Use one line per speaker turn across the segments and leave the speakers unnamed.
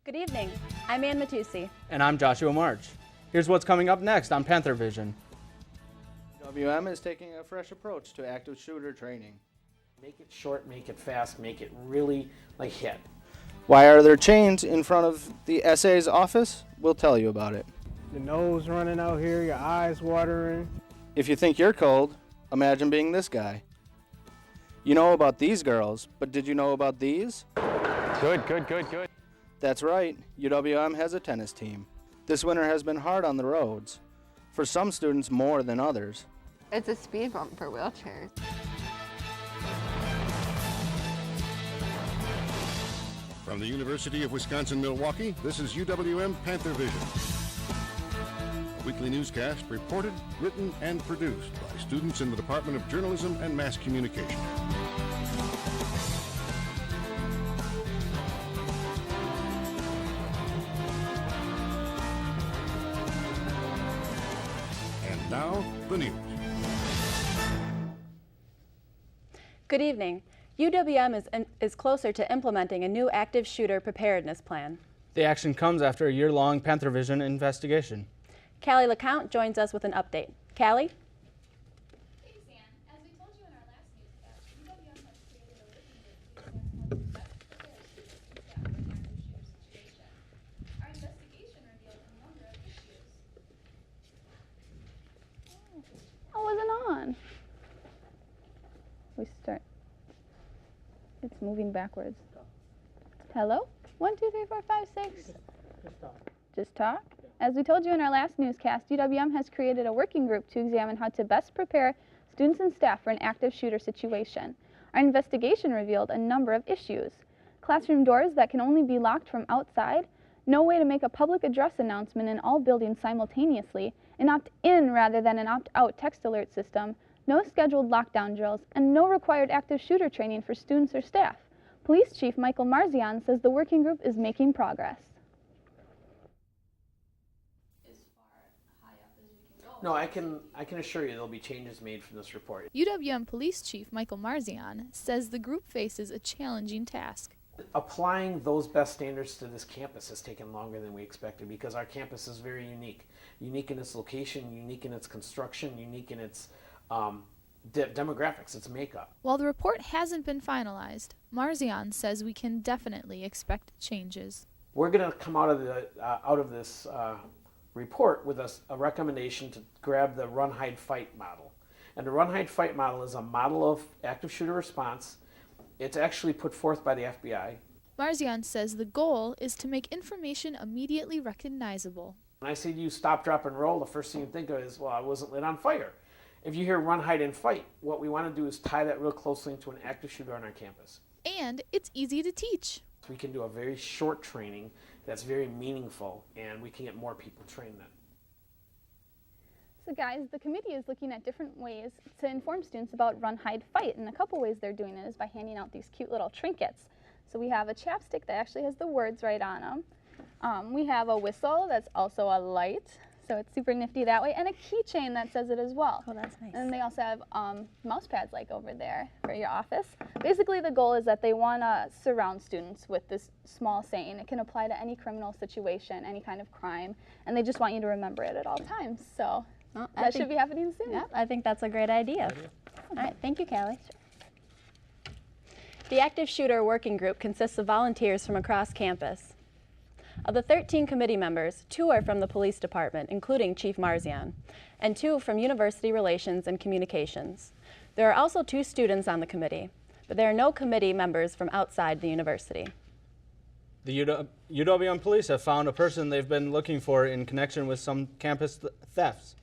Good evening. I'm Ann Matusi.
And I'm Joshua March. Here's what's coming up next on Panthervision. WM is taking a fresh approach to active shooter training.
Make it short, make it fast, make it really hit.
Why are there chains in front of the SA's office? We'll tell you about it.
Your nose running out here, your eyes watering.
If you think you're cold, imagine being this guy. You know about these girls, but did you know about these?
Good.
That's right, UWM has a tennis team. This winter has been hard on the roads, for some students more than others.
It's a speed bump for wheelchairs.
From the University of Wisconsin-Milwaukee, this is UWM Panthervision. A weekly newscast reported, written, and produced by students in the Department of Journalism and Mass Communication. And now, the news.
Good evening. UWM is closer to implementing a new active shooter preparedness plan.
The action comes after a year-long Panthervision investigation.
Callie LeCount joins us with an update. Callie?
Thanks, Ann. As we told you in our last newscast, UWM has created a working group to examine how to best prepare students and staff for an active shooter situation. Our investigation revealed a number of issues.
Oh, wasn't on. We start. It's moving backwards. Hello? 1, 2, 3, 4, 5, 6. Just talk? As we told you in our last newscast, UWM has created a working group to examine how to best prepare students and staff for an active shooter situation. Our investigation revealed a number of issues. Classroom doors that can only be locked from outside, no way to make a public address announcement in all buildings simultaneously, an opt-in rather than an opt-out text alert system, no scheduled lockdown drills, and no required active shooter training for students or staff. Police Chief Michael Marzian says the working group is making progress.
As far high up as we can go.
No, I can assure you there'll be changes made from this report.
UWM Police Chief Michael Marzian says the group faces a challenging task.
Applying those best standards to this campus has taken longer than we expected because our campus is very unique. Unique in its location, unique in its construction, unique in its demographics, its makeup.
While the report hasn't been finalized, Marzian says we can definitely expect changes.
We're going to come out of this report with a recommendation to grab the run, hide, fight model. And the run, hide, fight model is a model of active shooter response. It's actually put forth by the FBI.
Marzian says the goal is to make information immediately recognizable.
When I say to you stop, drop, and roll, the first thing you think of is, well, I wasn't lit on fire. If you hear run, hide, and fight, what we want to do is tie that real closely into an active shooter on our campus.
And it's easy to teach.
We can do a very short training that's very meaningful, and we can get more people trained then.
So guys, the committee is looking at different ways to inform students about run, hide, fight, and a couple ways they're doing it is by handing out these cute little trinkets. So we have a chapstick that actually has the words right on them. We have a whistle that's also a light, so it's super nifty that way, and a keychain that says it as well.
Oh, that's nice.
And they also have mouse pads like over there for your office. Basically the goal is that they want to surround students with this small saying. It can apply to any criminal situation, any kind of crime, and they just want you to remember it at all times. So that should be happening soon.
Yeah, I think that's a great idea.
All right, thank you, Callie. The Active Shooter Working Group consists of volunteers from across campus. Of the 13 committee members, 2 are from the police department, including Chief Marzian, and 2 from University Relations and Communications. There are also 2 students on the committee, but there are no committee members from outside the university.
The UWM police have found a person they've been looking for in connection with some campus thefts.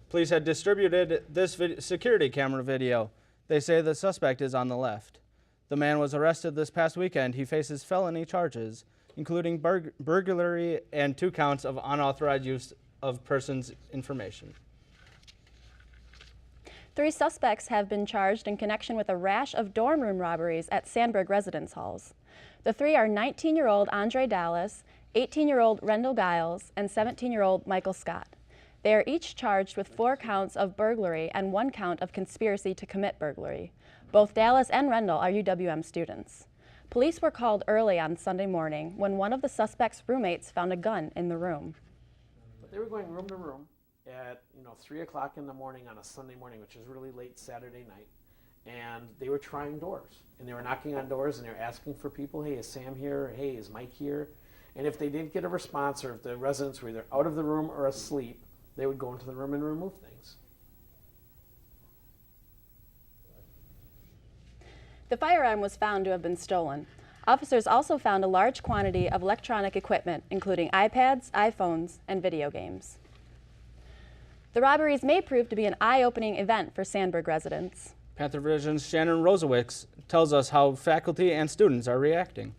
Police had distributed this security camera video. They say the suspect is on the left. The man was arrested this past weekend. He faces felony charges, including burglary and 2 counts of unauthorized use of person's information.
3 suspects have been charged in connection with a rash of dorm room robberies at Sandburg residence halls. The 3 are 19-year-old Andre Dallas, 18-year-old Rendell Giles, and 17-year-old Michael Scott. They are each charged with 4 counts of burglary and 1 count of conspiracy to commit burglary. Both Dallas and Rendell are UWM students.
Police were called early on Sunday morning when one of the suspect's roommates found a gun in the room.
But they were going room to room at 3 o'clock in the morning on a Sunday morning, which is really late Saturday night, and they were trying doors. And they were knocking on doors and they were asking for people, hey, is Sam here? Hey, is Mike here? And if they didn't get a response, or if the residents were either out of the room or asleep, they would go into the room and remove things.
The firearm was found to have been stolen. Officers also found a large quantity of electronic equipment, including iPads, iPhones, and video games. The robberies may prove to be an eye-opening event for Sandburg residents.
Panthervision's Shannon Rosewicz tells us how faculty and students are reacting.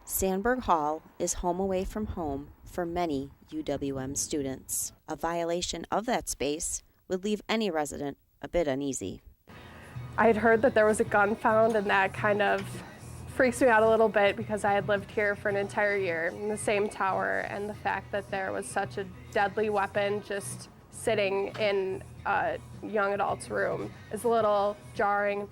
Sandburg Hall is home away from home for many UWM students. A violation of that space would leave any resident a bit uneasy.
I had heard that there was a gun found, and that kind of freaks me out a little bit because I had lived here for an entire year in the same tower, and the fact that there was such a deadly weapon just sitting in a young adult's room is a little jarring.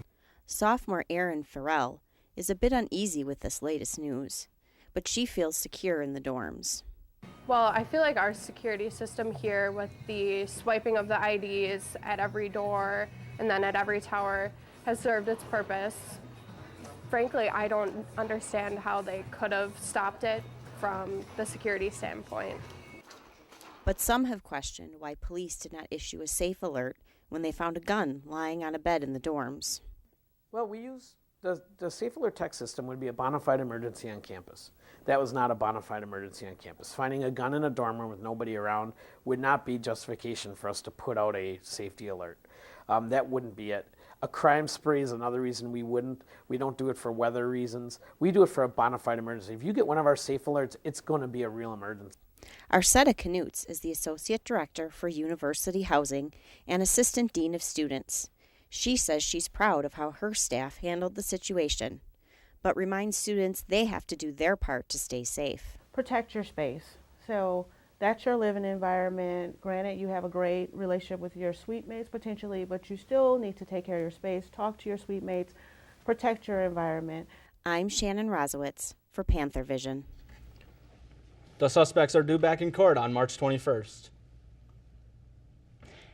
Sophomore Erin Farrell is a bit uneasy with this latest news, but she feels secure in the dorms.
Well, I feel like our security system here, with the swiping of the IDs at every door and then at every tower, has served its purpose. Frankly, I don't understand how they could have stopped it from the security standpoint.
But some have questioned why police did not issue a safe alert when they found a gun lying on a bed in the dorms.
Well, we use the Safe Alert text system would be a bona fide emergency on campus. That was not a bona fide emergency on campus. Finding a gun in a dorm room with nobody around would not be justification for us to put out a safety alert. That wouldn't be it. A crime spree is another reason we wouldn't. We don't do it for weather reasons. We do it for a bona fide emergency. If you get one of our safe alerts, it's going to be a real emergency.
Arcetta Knutz is the Associate Director for University Housing and Assistant Dean of Students. She says she's proud of how her staff handled the situation, but reminds students they have to do their part to stay safe.
Protect your space. So that's your living environment. Granted, you have a great relationship with your suite mates potentially, but you still need to take care of your space, talk to your suite mates, protect your environment.
I'm Shannon Rosewicz for Panthervision.
The suspects are due back in court on March 21st.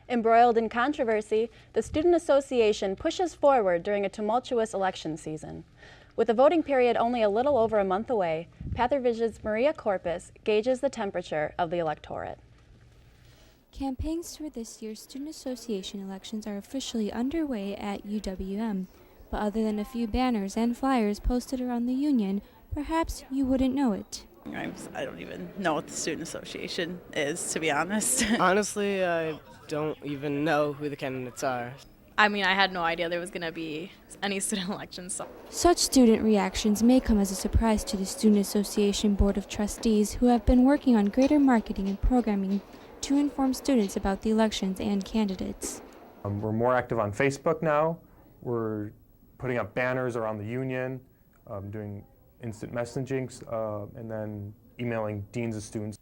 Embroiled in controversy, the Student Association pushes forward during a tumultuous election season. With the voting period only a little over a month away, Panthervision's Maria Corpus gauges the temperature of the electorate.
Campaigns for this year's Student Association elections are officially underway at UWM, but other than a few banners and flyers posted around the union, perhaps you wouldn't know it.
I don't even know what the Student Association is, to be honest.
Honestly, I don't even know who the candidates are.
I mean, I had no idea there was going to be any student elections. So.
Such student reactions may come as a surprise to the Student Association Board of Trustees, who have been working on greater marketing and programming to inform students about the elections and candidates.
We're more active on Facebook now. We're putting up banners around the union, doing instant messaging, and then emailing deans of students.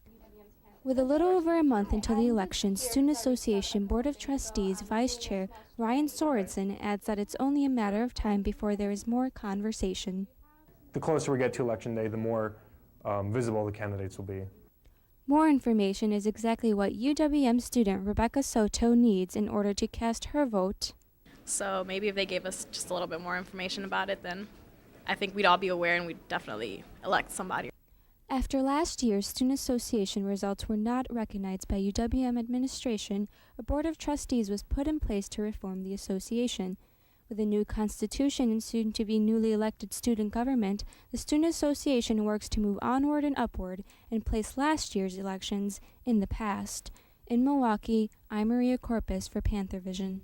With a little over a month until the election, Student Association Board of Trustees Vice Chair Ryan Sorensen adds that it's only a matter of time before there is more conversation.
The closer we get to election day, the more visible the candidates will be.
More information is exactly what UWM student Rebecca Soto needs in order to cast her vote.
So maybe if they gave us just a little bit more information about it, then I think we'd all be aware and we'd definitely elect somebody.
After last year's Student Association results were not recognized by UWM administration, a board of trustees was put in place to reform the association. With a new constitution and soon-to-be newly elected student government, the Student Association works to move onward and upward and place last year's elections in the past. In Milwaukee, I'm Maria Corpus for Panthervision.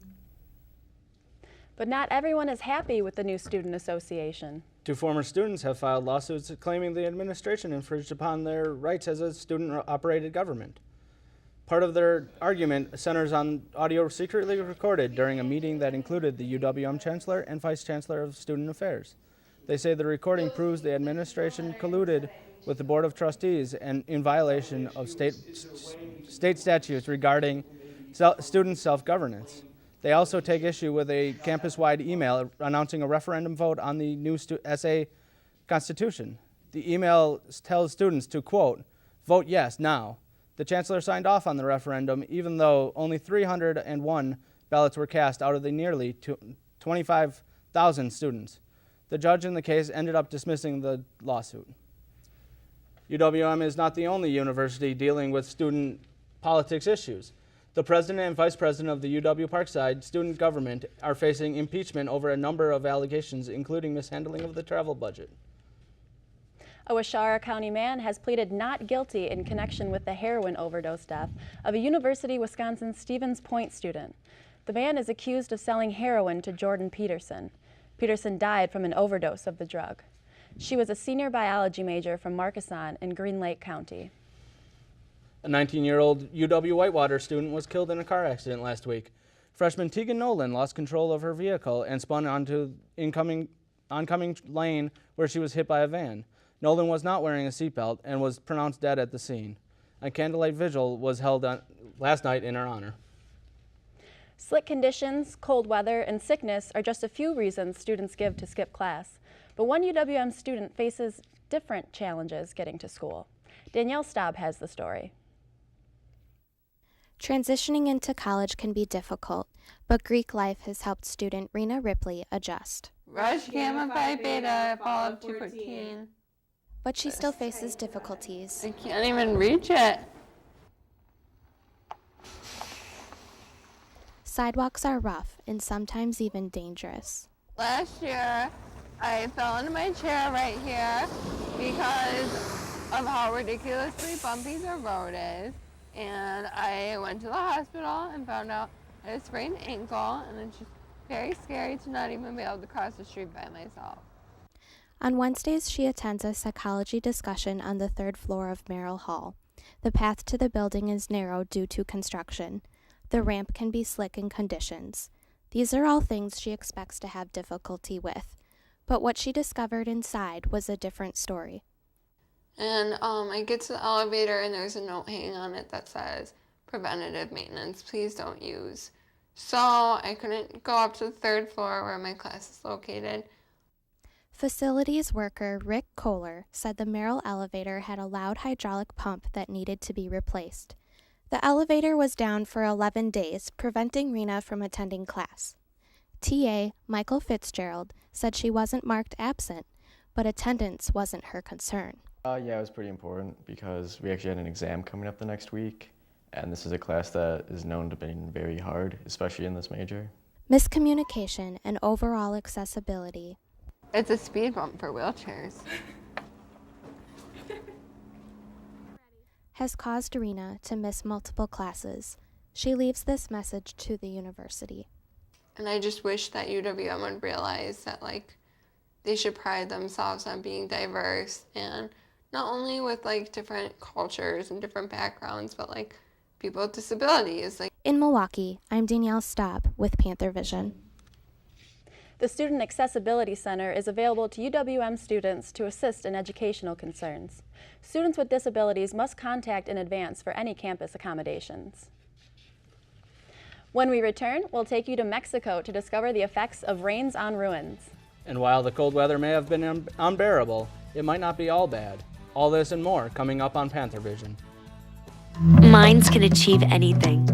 But not everyone is happy with the new Student Association.
2 former students have filed lawsuits claiming the administration infringed upon their rights as a student-operated government. Part of their argument centers on audio secretly recorded during a meeting that included the UWM Chancellor and Vice Chancellor of Student Affairs. They say the recording proves the administration colluded with the Board of Trustees and in violation of state statutes regarding student self-governance. They also take issue with a campus-wide email announcing a referendum vote on the new essay Constitution. The email tells students to, quote, vote yes now. The chancellor signed off on the referendum, even though only 301 ballots were cast out of the nearly 25,000 students. The judge in the case ended up dismissing the lawsuit. UWM is not the only university dealing with student politics issues. The president and vice president of the UW Parkside student government are facing impeachment over a number of allegations, including mishandling of the travel budget.
A Waushara County man has pleaded not guilty in connection with the heroin overdose death of a University of Wisconsin Stevens Point student. The man is accused of selling heroin to Jordan Peterson. Peterson died from an overdose of the drug. She was a senior biology major from Markesan in Green Lake County.
A 19-year-old UW Whitewater student was killed in a car accident last week. Freshman Tegan Nolan lost control of her vehicle and spun onto oncoming lane where she was hit by a van. Nolan was not wearing a seatbelt and was pronounced dead at the scene. A candlelight vigil was held last night in her honor.
Slick conditions, cold weather, and sickness are just a few reasons students give to skip class. But one UWM student faces different challenges getting to school. Danielle Staub has the story.
Transitioning into college can be difficult, but Greek life has helped student Rena Ripley adjust.
Rush Gamma Phi Beta, fall of 214.
But she still faces difficulties.
I can't even reach it.
Sidewalks are rough and sometimes even dangerous.
Last year, I fell into my chair right here because of how ridiculously bumpy the road is. And I went to the hospital and found out I had a sprained ankle, and it's just very scary to not even be able to cross the street by myself.
On Wednesdays, she attends a psychology discussion on the 3rd floor of Merrill Hall. The path to the building is narrow due to construction. The ramp can be slick in conditions. These are all things she expects to have difficulty with. But what she discovered inside was a different story.
And I get to the elevator and there's a note hanging on it that says, preventative maintenance, please don't use. So I couldn't go up to the 3rd floor where my class is located.
Facilities worker Rick Kohler said the Merrill elevator had a loud hydraulic pump that needed to be replaced. The elevator was down for 11 days, preventing Rena from attending class. TA Michael Fitzgerald said she wasn't marked absent, but attendance wasn't her concern.
Yeah, it was pretty important because we actually had an exam coming up the next week, and this is a class that is known to be very hard, especially in this major.
Miscommunication and overall accessibility.
It's a speed bump for wheelchairs.
Has caused Rena to miss multiple classes. She leaves this message to the university.
And I just wish that UWM would realize that, they should pride themselves on being diverse, and not only with, different cultures and different backgrounds, but, people with disabilities.
In Milwaukee, I'm Danielle Staub with Panthervision.
The Student Accessibility Center is available to UWM students to assist in educational concerns. Students with disabilities must contact in advance for any campus accommodations. When we return, we'll take you to Mexico to discover the effects of rains on ruins.
And while the cold weather may have been unbearable, it might not be all bad. All this and more coming up on Panthervision.
Minds can achieve anything.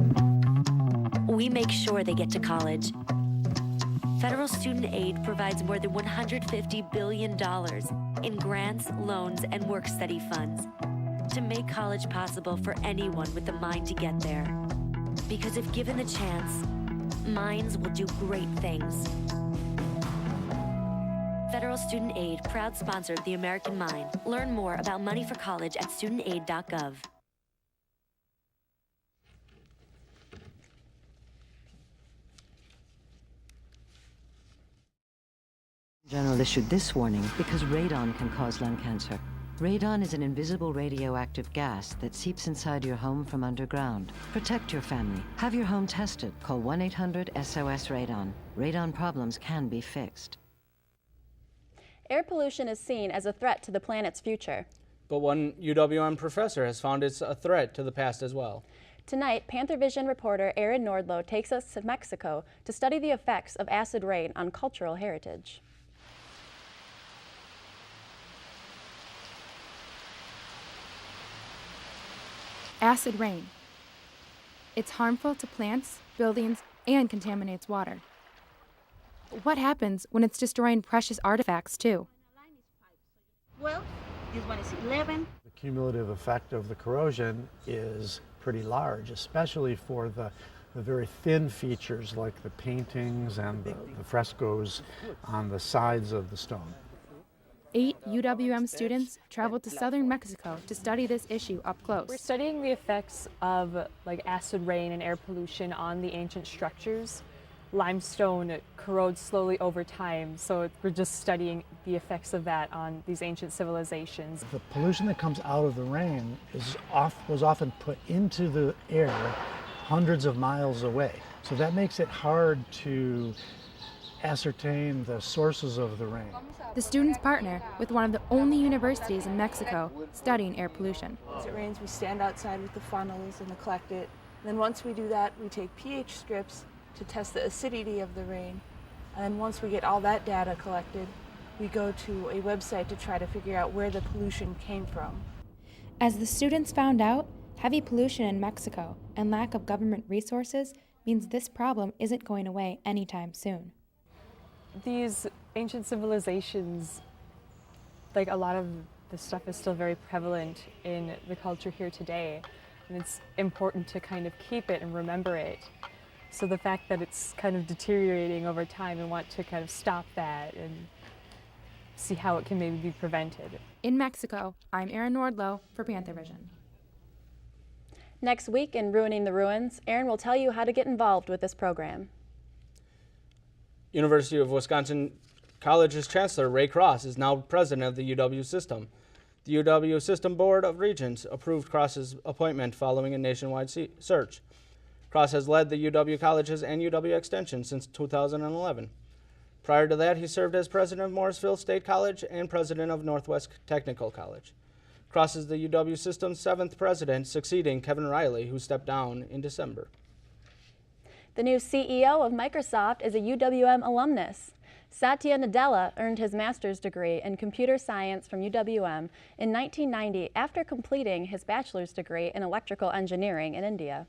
We make sure they get to college. Federal student aid provides more than $150 billion in grants, loans, and work-study funds to make college possible for anyone with the mind to get there. Because if given the chance, minds will do great things. Federal Student Aid, proud sponsor of the American Mind. Learn more about money for college at studentaid.gov.
General issued this warning because radon can cause lung cancer. Radon is an invisible radioactive gas that seeps inside your home from underground. Protect your family. Have your home tested. Call 1-800-SOS-RADON. Radon problems can be fixed.
Air pollution is seen as a threat to the planet's future.
But one UWM professor has found it's a threat to the past as well.
Tonight, Panthervision reporter Aaron Nordlow takes us to Mexico to study the effects of acid rain on cultural heritage.
acid rain. It's harmful to plants, buildings, and contaminates water. What happens when it's destroying precious artifacts, too?
12, this one is 11.
The cumulative effect of the corrosion is pretty large, especially for the very thin features like the paintings and the frescoes on the sides of the stone.
8 UWM students traveled to southern Mexico to study this issue up close.
We're studying the effects of acid rain and air pollution on the ancient structures. Limestone corrodes slowly over time, so we're just studying the effects of that on these ancient civilizations.
The pollution that comes out of the rain was often put into the air hundreds of miles away. So that makes it hard to ascertain the sources of the rain.
The students partner with one of the only universities in Mexico studying air pollution.
As it rains, we stand outside with the funnels and collect it. Then once we do that, we take pH strips to test the acidity of the rain. And then once we get all that data collected, we go to a website to try to figure out where the pollution came from.
As the students found out, heavy pollution in Mexico and lack of government resources means this problem isn't going away anytime soon.
These ancient civilizations, a lot of the stuff is still very prevalent in the culture here today, and it's important to kind of keep it and remember it. So the fact that it's kind of deteriorating over time and want to kind of stop that and see how it can maybe be prevented.
In Mexico, I'm Erin Nordlow for Panthervision.
Next week in Ruining the Ruins, Erin will tell you how to get involved with this program.
University of Wisconsin College's Chancellor Ray Cross is now president of the UW system. The UW System Board of Regents approved Cross's appointment following a nationwide search. Cross has led the UW Colleges and UW Extension since 2011. Prior to that, he served as president of Morrisville State College and president of Northwest Technical College. Cross is the UW System's 7th president, succeeding Kevin Riley, who stepped down in December.
The new CEO of Microsoft is a UWM alumnus. Satya Nadella earned his master's degree in computer science from UWM in 1990 after completing his bachelor's degree in electrical engineering in India.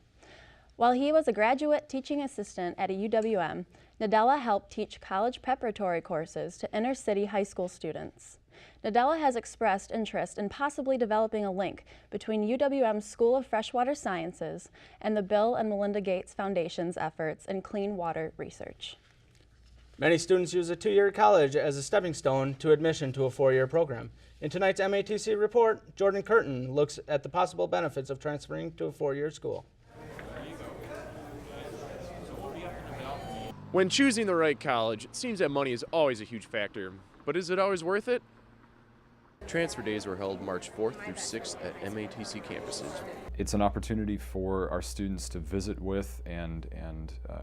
While he was a graduate teaching assistant at a UWM, Nadella helped teach college preparatory courses to inner-city high school students. Nadella has expressed interest in possibly developing a link between UWM's School of Freshwater Sciences and the Bill and Melinda Gates Foundation's efforts in clean water research.
Many students use a 2-year college as a stepping stone to admission to a 4-year program. In tonight's MATC report, Jordan Curtin looks at the possible benefits of transferring to a 4-year school.
When choosing the right college, it seems that money is always a huge factor. But is it always worth it?
Transfer days were held March 4th through 6th at MATC campuses.
It's an opportunity for our students to visit with and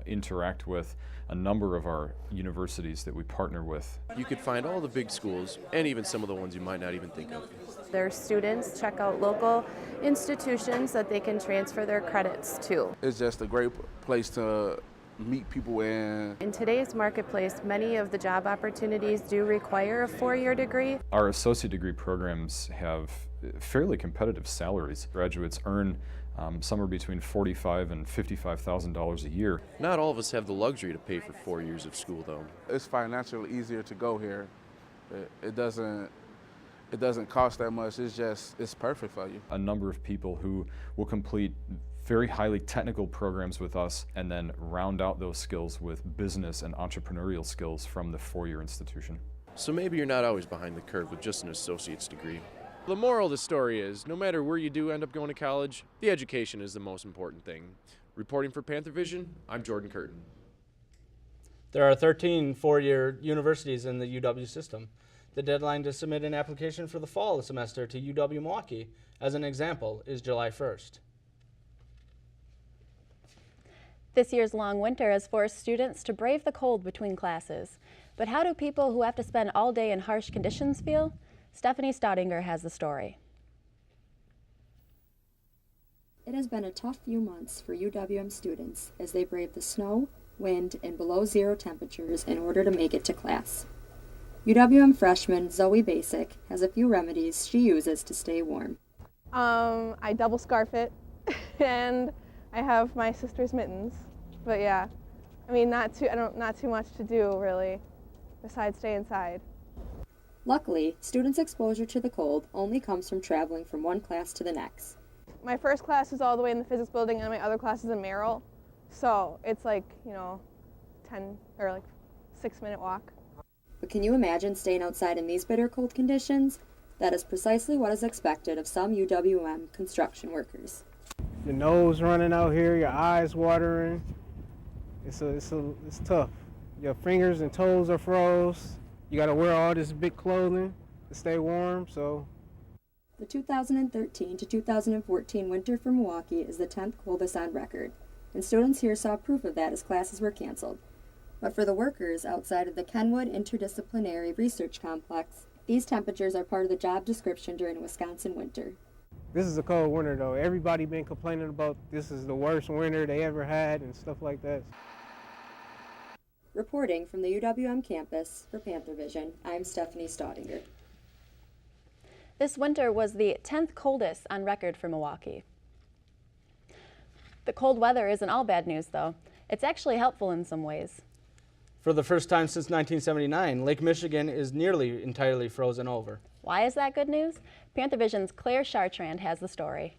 interact with a number of our universities that we partner with.
You could find all the big schools and even some of the ones you might not even think of.
Their students check out local institutions that they can transfer their credits to.
It's just a great place to meet people
in today's marketplace, many of the job opportunities do require a 4-year degree.
Our associate degree programs have fairly competitive salaries. Graduates earn somewhere between $45,000 and $55,000 a year.
Not all of us have the luxury to pay for 4 years of school, though.
It's financially easier to go here. It doesn't cost that much. It's perfect for you.
A number of people who will complete very highly technical programs with us and then round out those skills with business and entrepreneurial skills from the 4-year institution.
So maybe you're not always behind the curve with just an associate's degree.
The moral of the story is, no matter where you do end up going to college, the education is the most important thing. Reporting for Panthervision, I'm Jordan Curtin.
There are 13 4-year universities in the UW system. The deadline to submit an application for the fall semester to UW Milwaukee, as an example, is July 1st.
This year's long winter has forced students to brave the cold between classes. But how do people who have to spend all day in harsh conditions feel? Stephanie Staudinger has the story.
It has been a tough few months for UWM students as they brave the snow, wind, and below-zero temperatures in order to make it to class. UWM freshman Zoe Basic has a few remedies she uses to stay warm.
I double scarf it and I have my sister's mittens. But yeah, I mean, not too much to do really, besides stay inside.
Luckily, students' exposure to the cold only comes from traveling from one class to the next.
My first class is all the way in the physics building, and my other class is in Merrill, so it's like, 10 or like 6-minute walk.
But can you imagine staying outside in these bitter cold conditions? That is precisely what is expected of some UWM construction workers.
Your nose running out here, your eyes watering. It's tough. Your fingers and toes are froze. You gotta wear all this big clothing to stay warm, so.
The 2013 to 2014 winter for Milwaukee is the 10th coldest on record, and students here saw proof of that as classes were canceled. But for the workers outside of the Kenwood Interdisciplinary Research Complex, these temperatures are part of the job description during a Wisconsin winter.
This is a cold winter though. Everybody been complaining about this is the worst winter they ever had and stuff like that.
Reporting from the UWM campus for Panthervision, I'm Stephanie Staudinger.
This winter was the 10th coldest on record for Milwaukee. The cold weather isn't all bad news though. It's actually helpful in some ways.
For the first time since 1979, Lake Michigan is nearly entirely frozen over.
Why is that good news? Panthervision's Claire Chartrand has the story.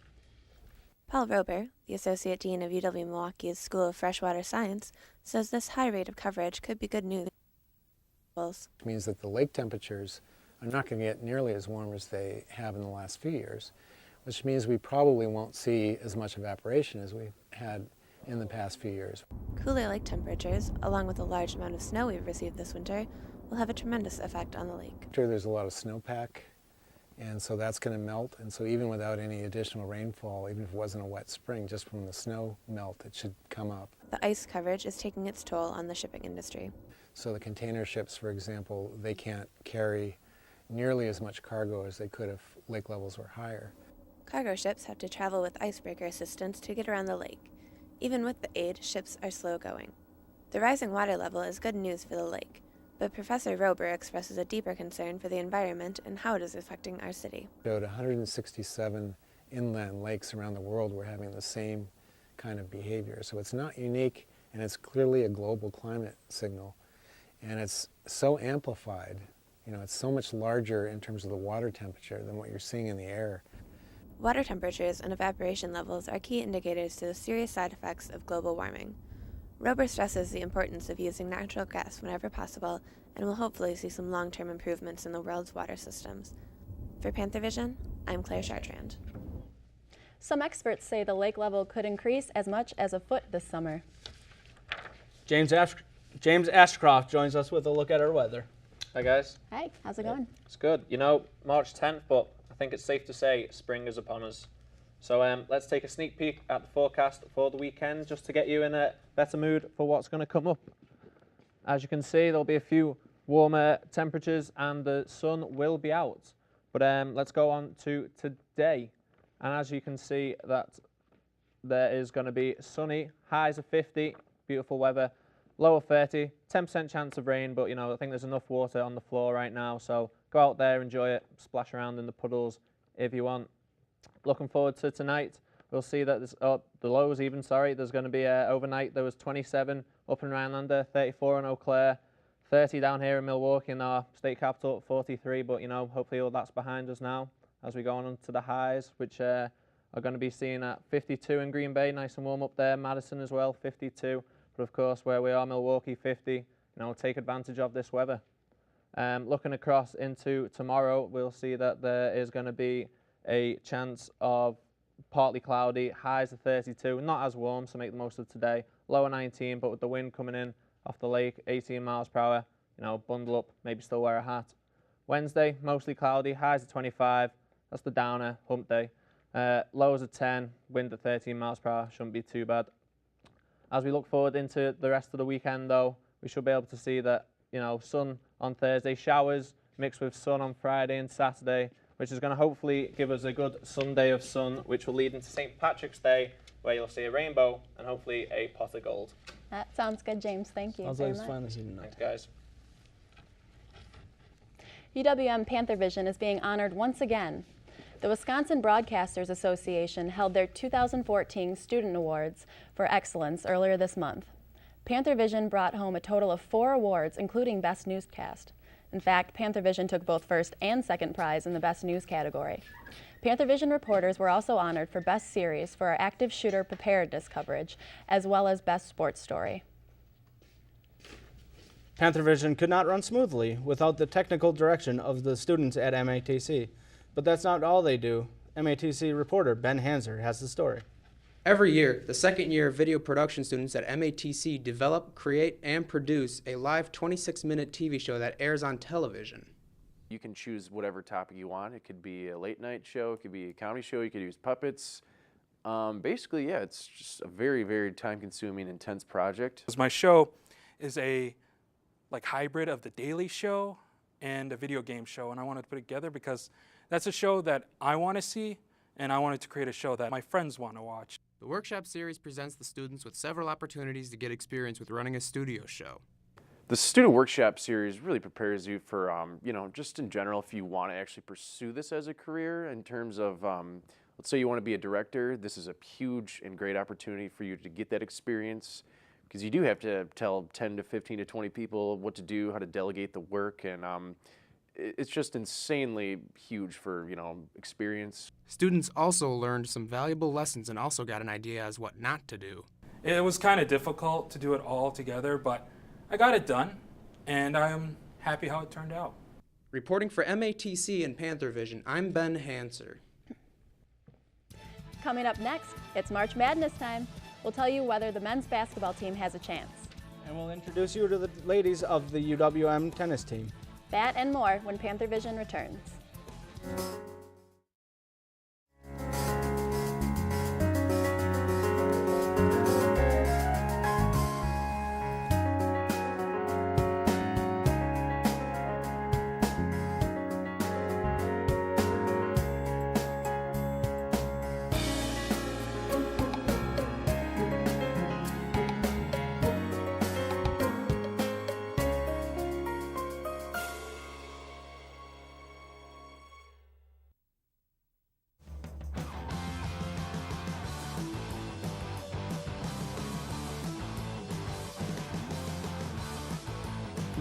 Paul Rober, the Associate Dean of UW-Milwaukee's School of Freshwater Science, says this high rate of coverage could be good news.
It means that the lake temperatures are not going to get nearly as warm as they have in the last few years, which means we probably won't see as much evaporation as we've had in the past few years.
Cooler lake temperatures, along with the large amount of snow we've received this winter, will have a tremendous effect on the lake.
There's a lot of snowpack, and so that's going to melt, and so even without any additional rainfall, even if it wasn't a wet spring, just from the snow melt, it should come up.
The ice coverage is taking its toll on the shipping industry.
So the container ships, for example, they can't carry nearly as much cargo as they could if lake levels were higher.
Cargo ships have to travel with icebreaker assistance to get around the lake. Even with the aid, ships are slow going. The rising water level is good news for the lake, but Professor Rober expresses a deeper concern for the environment and how it is affecting our city.
About 167 inland lakes around the world were having the same kind of behavior. So it's not unique, and it's clearly a global climate signal. And it's so amplified, it's so much larger in terms of the water temperature than what you're seeing in the air.
Water temperatures and evaporation levels are key indicators to the serious side effects of global warming. Rober stresses the importance of using natural gas whenever possible and will hopefully see some long-term improvements in the world's water systems. For Panthervision, I'm Claire Chartrand.
Some experts say the lake level could increase as much as a foot this summer.
James Ashcroft joins us with a look at our weather.
Hi guys.
Hey, how's it going?
It's good. March 10th, but I think it's safe to say spring is upon us. So let's take a sneak peek at the forecast for the weekend just to get you in a better mood for what's going to come up. As you can see, there'll be a few warmer temperatures and the sun will be out. But let's go on to today. And as you can see, that there is going to be sunny, highs of 50, beautiful weather, low of 30, 10% chance of rain, but I think there's enough water on the floor right now, so go out there, enjoy it, splash around in the puddles if you want. Looking forward to tonight. We'll see that the lows even, there's going to be overnight, there was 27 up in Rhinelander, 34 in Eau Claire, 30 down here in Milwaukee in our state capital, 43, but hopefully all that's behind us now as we go on to the highs, which are going to be seen at 52 in Green Bay, nice and warm up there, Madison as well, 52. But of course, where we are, Milwaukee, 50, take advantage of this weather. Looking across into tomorrow, we'll see that there is going to be a chance of partly cloudy, highs of 32, not as warm, so make the most of today. Lower 19, but with the wind coming in off the lake, 18 miles per hour, bundle up, maybe still wear a hat. Wednesday, mostly cloudy, highs of 25, that's the downer, hump day. Lows of 10, wind at 13 miles per hour, shouldn't be too bad. As we look forward into the rest of the weekend, though, we should be able to see that, sun on Thursday, showers mixed with sun on Friday and Saturday, which is going to hopefully give us a good Sunday of sun, which will lead into St. Patrick's Day, where you'll see a rainbow and hopefully a pot of gold.
That sounds good, James. Thank you.
Sounds like it's fun this evening.
Thanks, guys.
UWM Panthervision is being honored once again. The Wisconsin Broadcasters Association held their 2014 Student Awards for Excellence earlier this month. Panthervision brought home a total of 4 awards, including Best Newscast. In fact, Panthervision took both first and second prize in the Best News category. Panthervision reporters were also honored for Best Series for our active shooter preparedness coverage, as well as Best Sports Story.
Panthervision could not run smoothly without the technical direction of the students at MATC. But that's not all they do. MATC reporter Ben Hanser has the story.
Every year, the second-year video production students at MATC develop, create, and produce a live 26-minute TV show that airs on television.
You can choose whatever topic you want. It could be a late-night show, it could be a comedy show, you could use puppets. Basically, yeah, it's just a very, very time-consuming, intense project.
My show is a hybrid of the Daily Show and a video game show, and I wanted to put it together because that's a show that I want to see, and I wanted to create a show that my friends want to watch.
The workshop series presents the students with several opportunities to get experience with running a studio show.
The Student Workshop series really prepares you for, just in general, if you want to actually pursue this as a career in terms of, let's say you want to be a director, this is a huge and great opportunity for you to get that experience, because you do have to tell 10 to 15 to 20 people what to do, how to delegate the work, and it's just insanely huge for, experience.
Students also learned some valuable lessons and also got an idea as what not to do.
It was kind of difficult to do it all together, but I got it done, and I'm happy how it turned out.
Reporting for MATC and Panthervision, I'm Ben Hanser.
Coming up next, it's March Madness time. We'll tell you whether the men's basketball team has a chance.
And we'll introduce you to the ladies of the UWM tennis team.
That and more when Panthervision returns.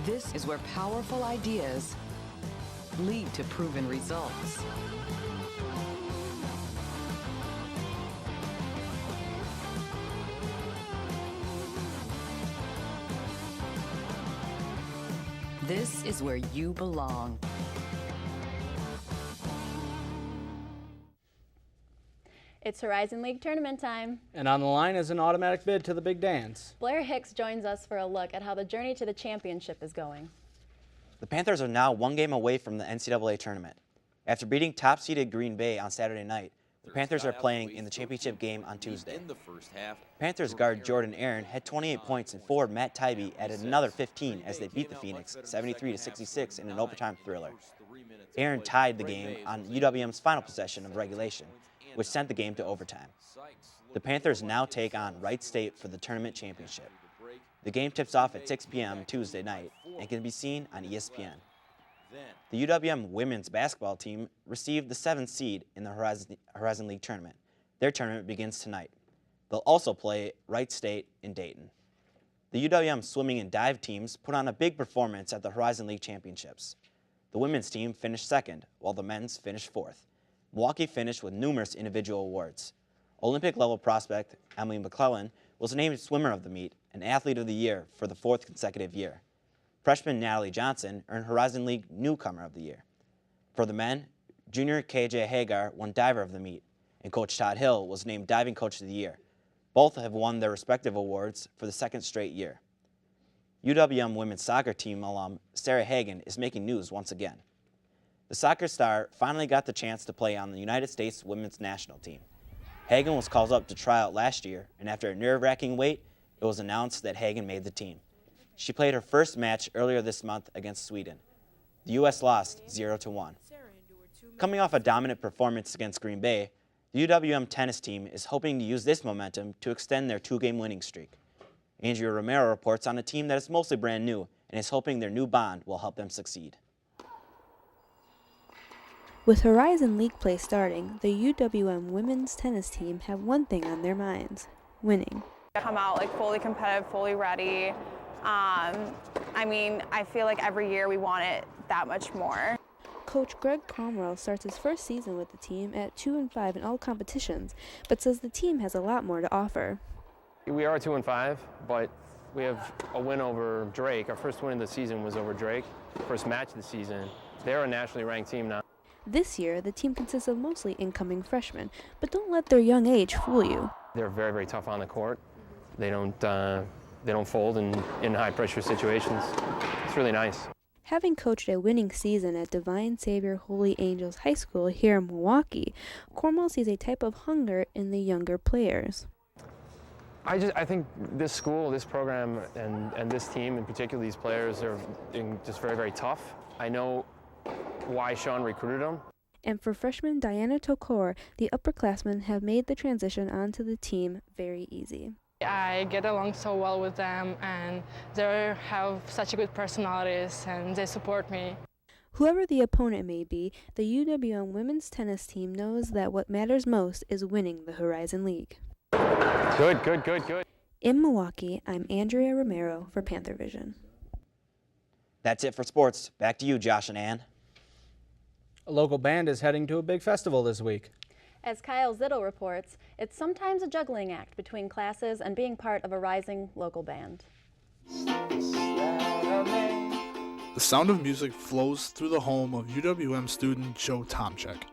This is where powerful ideas lead to proven results. This is where you belong.
It's Horizon League tournament time.
And on the line is an automatic bid to the big dance.
Blair Hicks joins us for a look at how the journey to the championship is going.
The Panthers are now one game away from the NCAA tournament. After beating top-seeded Green Bay on Saturday night, the Panthers are playing in the championship game on Tuesday. Panthers guard Jordan Aaron had 28 points and forward Matt Tybee added another 15 as they beat the Phoenix 73-66 in an overtime thriller. Aaron tied the game on UWM's final possession of regulation, which sent the game to overtime. The Panthers now take on Wright State for the tournament championship. The game tips off at 6 p.m. Tuesday night and can be seen on ESPN. The UWM women's basketball team received the 7th seed in the Horizon League tournament. Their tournament begins tonight. They'll also play Wright State in Dayton. The UWM swimming and dive teams put on a big performance at the Horizon League championships. The women's team finished second, while the men's finished fourth. Milwaukee finished with numerous individual awards. Olympic-level prospect Emily McClellan was named Swimmer of the Meet and Athlete of the Year for the 4th consecutive year. Freshman Natalie Johnson earned Horizon League Newcomer of the Year. For the men, junior KJ Hagar won Diver of the Meet, and Coach Todd Hill was named Diving Coach of the Year. Both have won their respective awards for the 2nd straight year. UWM women's soccer team alum Sarah Hagan is making news once again. The soccer star finally got the chance to play on the United States women's national team. Hagan was called up to try out last year, and after a nerve-wracking wait, it was announced that Hagan made the team. She played her first match earlier this month against Sweden. The U.S. lost 0-1. Coming off a dominant performance against Green Bay, the UWM tennis team is hoping to use this momentum to extend their 2-game winning streak. Andrea Romero reports on a team that is mostly brand new and is hoping their new bond will help them succeed.
With Horizon League play starting, the UWM women's tennis team have one thing on their minds: winning.
Come out like fully competitive, fully ready. I mean, I feel like every year we want it that much more.
Coach Greg Cromwell starts his first season with the team at 2-5 in all competitions, but says the team has a lot more to offer.
We are 2-5, but we have a win over Drake. Our first win of the season was over Drake. First match of the season. They're a nationally ranked team now.
This year, the team consists of mostly incoming freshmen, but don't let their young age fool you.
They're very, very tough on the court. They don't fold in high-pressure situations. It's really nice.
Having coached a winning season at Divine Savior Holy Angels High School here in Milwaukee, Cornwell sees a type of hunger in the younger players.
I think this school, this program, and this team in particular, these players are just very, very tough. I know why Sean recruited them.
And for freshman Diana Tokor, the upperclassmen have made the transition onto the team very easy.
I get along so well with them, and they have such good personalities, and they support me.
Whoever the opponent may be, the UWM women's tennis team knows that what matters most is winning the Horizon League.
Good, good, good, good.
In Milwaukee, I'm Andrea Romero for Panthervision.
That's it for sports. Back to you, Josh and Ann.
A local band is heading to a big festival this week.
As Kyle Zittel reports, it's sometimes a juggling act between classes and being part of a rising local band.
The sound of music flows through the home of UWM student Joe Tomchek.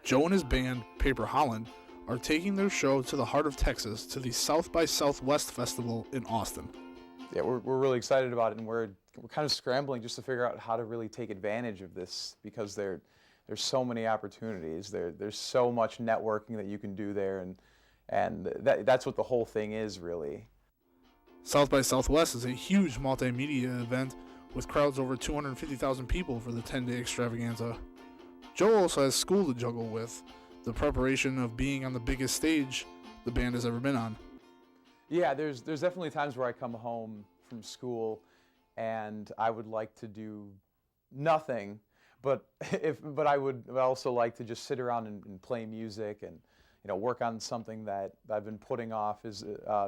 Joe and his band, Paper Holland, are taking their show to the heart of Texas to the South by Southwest Festival in Austin.
Yeah, we're really excited about it, and we're kind of scrambling just to figure out how to really take advantage of this, because there's so many opportunities. There's so much networking that you can do there, and that's what the whole thing is, really.
South by Southwest is a huge multimedia event with crowds over 250,000 people for the 10-day extravaganza. Joe also has school to juggle with, the preparation of being on the biggest stage the band has ever been on.
Yeah, there's definitely times where I come home from school and I would like to do nothing, but I would also like to just sit around and play music and work on something that I've been putting off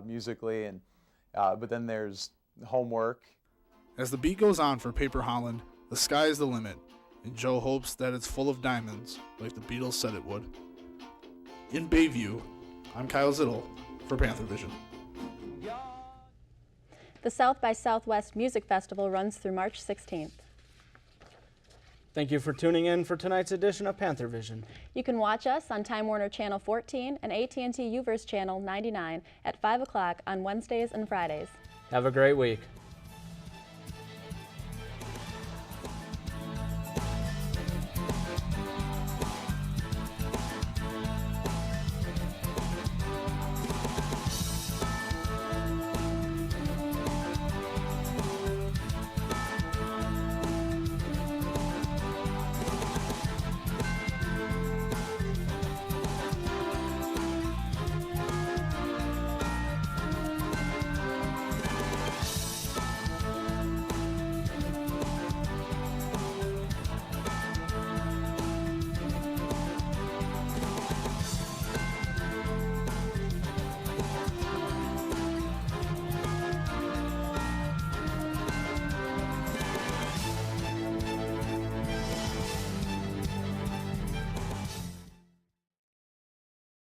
musically, and but then there's homework.
As the beat goes on for Paper Holland, the sky is the limit, and Joe hopes that it's full of diamonds, like the Beatles said it would. In Bayview, I'm Kyle Zittel for Panthervision.
The South by Southwest Music Festival runs through March 16th.
Thank you for tuning in for tonight's edition of Panthervision.
You can watch us on Time Warner Channel 14 and AT&T UVerse Channel 99 at 5 o'clock on Wednesdays and Fridays.
Have a great week.